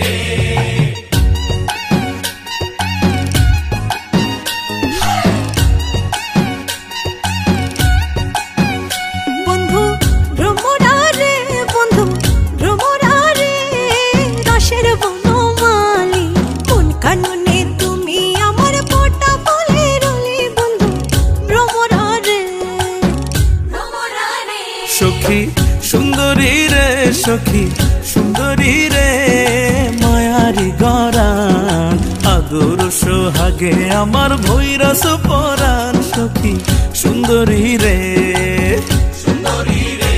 রে। বন্ধু ভ্রমরা রে, বন্ধু ভ্রমরা রে, রসের বনমালী কোন কাননে তুমি আমার ফোঁটা ফুলের রলি। বন্ধু ভ্রমরা রে, ভ্রমরা রে। সখী সুন্দরী রে, সখী সুন্দরী রে, মায়ারি গরান আদর সোহাগে আমার ভৈরস পরাণ। সখী সুন্দরী রে, সুন্দরী রে।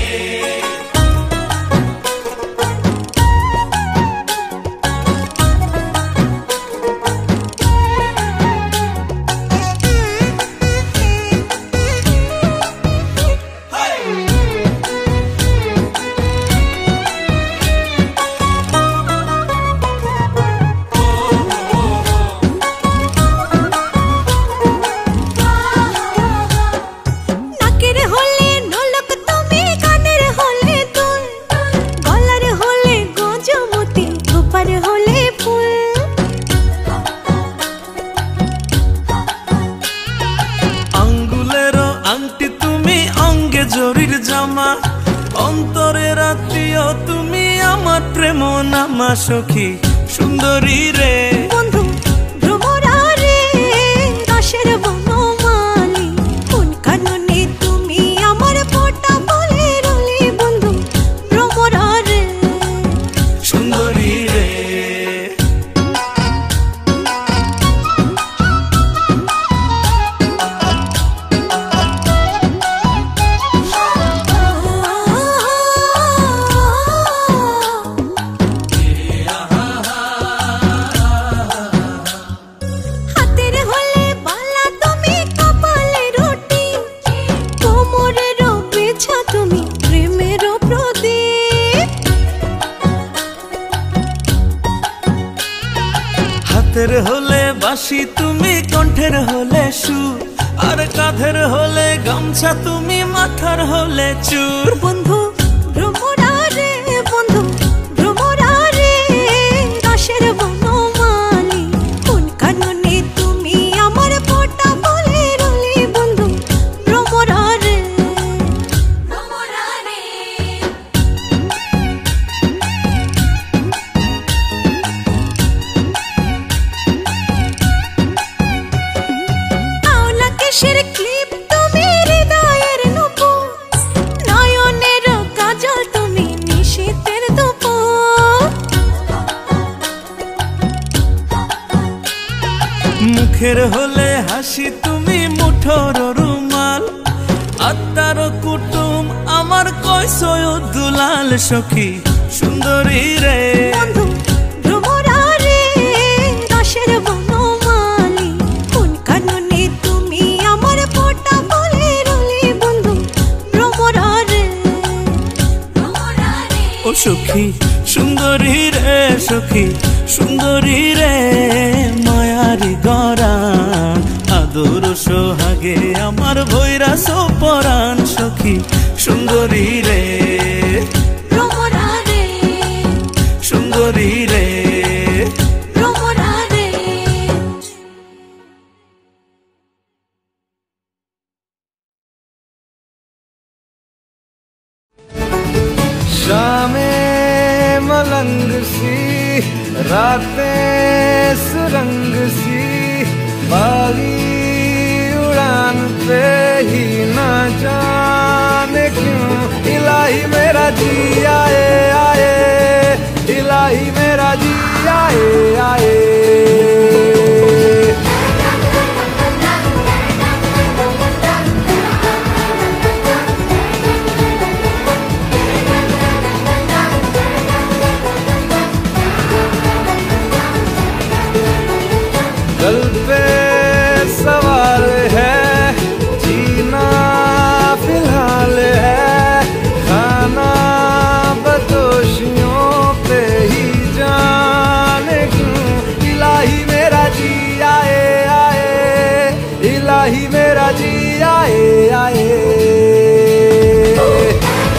নাকের হলে নোলক তুমি, কানের হলে দুল, গলার হলে গজমতি, খোপার হলে ফুল। আঙ্গুলের আংটি তুমি, অঙ্গে জরির জামা, অন্তরের আত্মীয় তুমি আমার প্রেম নামা। সখী সুন্দরী রে, বন্ধু ভ্রমরা রে, রসের বনমালী কোন কাননে তুমি আমার ফোঁটা ফুলের রলি। বন্ধু ভ্রমরা রে, সুন্দরী রে। হাতের হলে বালা তুমি, কপালে রুটি, কোমরের বেছা তুমি, প্রেমের প্রদীপ। হাতের হলে বাঁশি তুমি, কণ্ঠের হলে সুর, আর কাঁধের হলে গামছা তুমি, মাথার হলে চুর। বন্ধু ভ্রমরা রে, বন্ধু ভ্রমরা রে, রসের বনমালী কোন কাননে তুমি আমার ফোঁটা ফুলের রলি। বন্ধু ভ্রমরা রে, ভ্রমরা রে। আওলা কেশের ক্লিপ তুমি, হৃদয়ের নূপুর, নয়নের কাজল তুমি, নিশীথের দুপুর। মুখের হলে হাসি তুমি, মুঠোর রুমাল, আত্মার কুটুম আমার কয়সয় দুলাল। সখী সুন্দরী রে, বন্ধু ভ্রমরা রে, রসের বনমালী কোন কাননে তুমি আমার ফোঁটা ফুলের রলি। বন্ধু ভ্রমরা রে, ভ্রমরা রে। ও সখী সুন্দরী রে, সখী সুন্দরী রে, মায়ারি গরান আদর সোহাগে আমার ভৈরাস পরাণ। সখী সুন্দরী রে, ভ্রমরা রে, সুন্দরী রে। ভ্রমরা রে। शामें मलंग सी, रातें सुरंग सी, बागी उड़ान पे ही ना जाने क्यों इलाही मेरा जी आए आए, इलाही मेरा जी आए आए। दिल पे सवाल है, जीना फिलहाल है, खाना बदोशियों पे ही जाने क्यों इलाही मेरा जी आए आए, इलाही मेरा जी